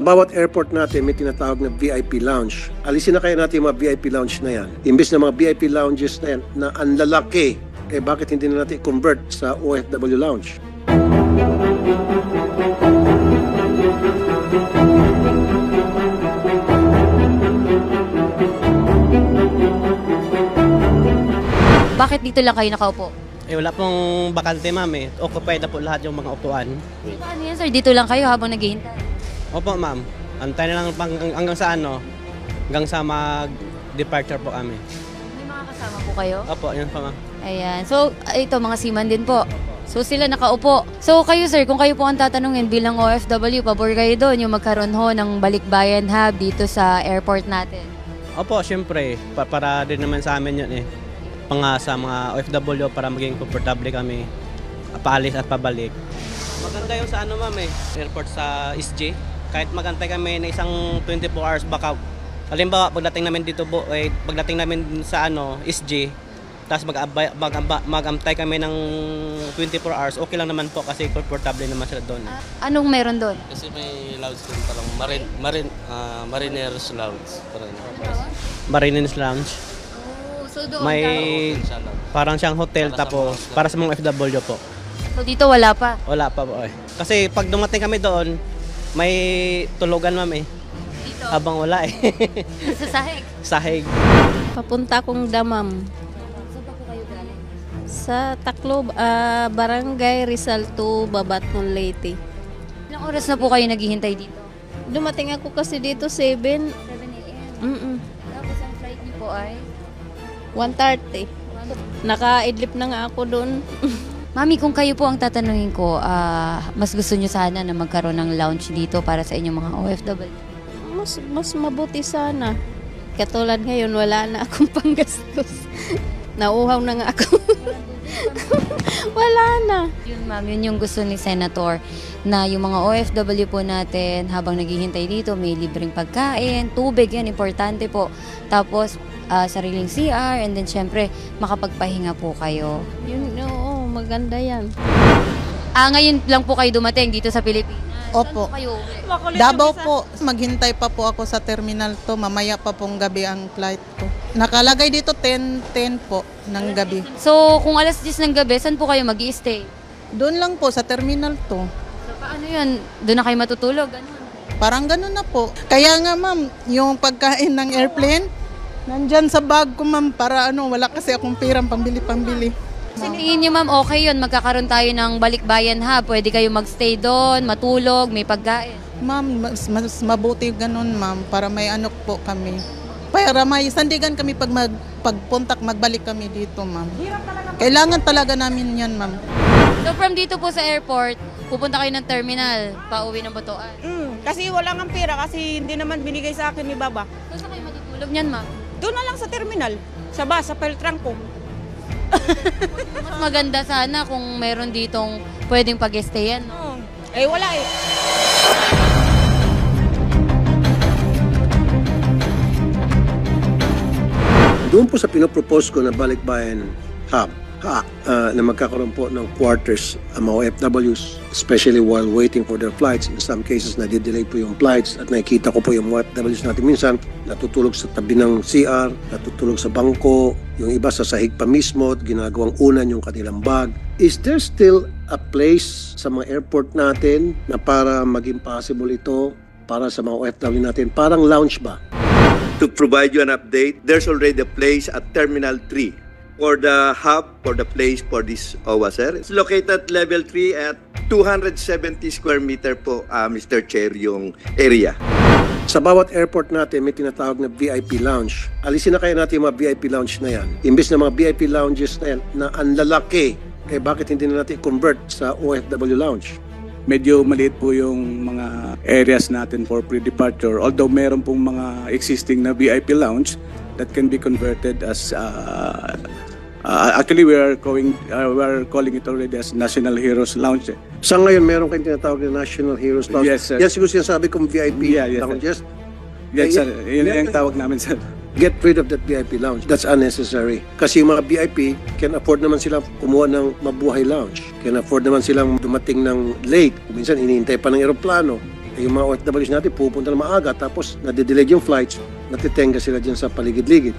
Bawat airport natin may tinatawag na VIP lounge. Alisin na kaya natin yung mga VIP lounge na yan. Imbes na mga VIP lounges na yan na ang lalaki, bakit hindi na natin i-convert sa OFW lounge? Bakit dito lang kayo nakaupo? Wala pong bakante, ma'am eh. Occupied na po lahat yung mga upuan. Paano yan, sir? Dito lang kayo habang naghihintay? Opo, ma'am. Antay na lang hanggang sa hanggang sa mag-departure po kami. May mga kasama po kayo? Opo, yun po, ma'am. Ayan. So, ito, mga seaman din po. So, sila nakaupo. So, kayo, sir, kung kayo po ang tatanungin bilang OFW, pabor kayo doon yung magkaroon ho ng Balikbayan Hub dito sa airport natin? Opo, syempre. Para din naman sa amin yun eh. Sa mga OFW para maging komportable kami. Paalis at pabalik. Maganda yung sa ma'am eh. Airport sa SG. Kahit magantay kami na isang 24 hours baka halimbawa pagdating namin dito pagdating namin sa SG tapos mag-antay kami ng 24 hours okay lang naman po kasi komportable naman sila doon. Anong meron doon? Kasi may lounge doon parang Marineers Lounge. Marineers Lounge. So doon may parang siyang hotel tapos para sa mga OFW po. So dito wala pa? Wala pa po eh. Kasi pag dumating kami doon may tulugan, ma'am eh. Dito? Habang wala eh. Sa sahig? Sahig. Papunta akong Damam. Saan pa po kayo galing? Sa Taclob, Barangay Rizal 2, Babatnon, Leyte. Ilang oras na po kayo naghihintay dito? Dumating ako kasi dito 7. 7 a.m. Tapos ang flight niyo po ay? 1:30. Naka-idlip na nga ako doon. Mami, kung kayo po ang tatanungin ko, mas gusto nyo sana na magkaroon ng lounge dito para sa inyong mga OFW? Mas mabuti sana. Katulad ngayon, wala na akong panggastos. Nauhaw na nga ako. Wala na. Yun ma'am, yun yung gusto ni Senator na yung mga OFW po natin habang naghihintay dito may libreng pagkain, tubig, yan importante po. Tapos sariling CR and then syempre makapagpahinga po kayo. Yun, oo, maganda yan. Ngayon lang po kayo dumating dito sa Pilipinas. Opo. Saan po kayo uwi? Davao po. Maghintay pa po ako sa terminal to. Mamaya pa pong gabi ang flight ko. Nakalagay dito 10 po ng gabi. So kung alas 10 ng gabi, saan po kayo mag-i-stay? Doon lang po sa terminal to. So paano yun? Doon na kayo matutulog? Ganun. Parang ganun na po. Kaya nga ma'am, yung pagkain ng airplane, nandyan sa bag ko ma'am para wala kasi akong pirang pambili. Sa tingin niyo ma'am, okay yun, magkakaroon tayo ng Balikbayan Hub, pwede kayo magstay doon, matulog, may pagkain. Ma'am, mas mabuti ganun ma'am para may po kami. Para may sandigan kami pagpuntak, magbalik kami dito ma'am. Kailangan talaga namin yan ma'am. So from dito po sa airport, pupunta kayo ng terminal, pauwi ng Butuan. Kasi wala nga pera kasi hindi naman binigay sa akin ni Baba. So saan kayo matutulog niyan ma'am? Doon na lang sa terminal, sa Peltranco. Mas maganda sana kung meron ditong pwedeng pag-stayan, no? Wala eh. Doon po sa pinopropose ko na Balikbayan Hub, na magkakaroon po ng quarters ang mga OFWs, especially while waiting for their flights. In some cases, nadidelay po yung flights at nakikita ko po yung OFWs natin minsan natutulog sa tabi ng CR, natutulog sa bangko, yung iba sa sahig pa mismo at ginagawang unan yung kanilang bag. Is there still a place sa mga airport natin na para maging possible ito para sa mga OFW natin? Parang lounge ba? To provide you an update, there's already a place at Terminal 3 for the hub, for the place for this OWA, sir. It's located at level 3 at 270 square meter po, Mr. Chair, yung area. Sa bawat airport natin, may tinatawag na VIP lounge. Alisin na kaya natin yung mga VIP lounge na yan. Imbes na mga VIP lounges na yan, na ang lalaki, bakit hindi na natin convert sa OFW lounge? Medyo maliit po yung mga areas natin for pre-departure. Although meron pong mga existing na VIP lounge that can be converted as actually we are calling it already as National Heroes Lounge. Sa ngayon meron kayong tinatawag na National Heroes Lounge. Yes, sir. Yan siguro sinasabi kong VIP lounges. Yes, sir. Yun yung tawag namin, sir. Get rid of that VIP lounge. That's unnecessary. Kasi yung mga VIP can afford naman silang kumuha ng mabuhay lounge. Can afford naman silang dumating ng late. Minsan hinihintay pa ng eroplano. Yung mga OFWs natin pupunta na maaga tapos nadidelay yung flights, natitenga sila dyan sa paligid-ligid.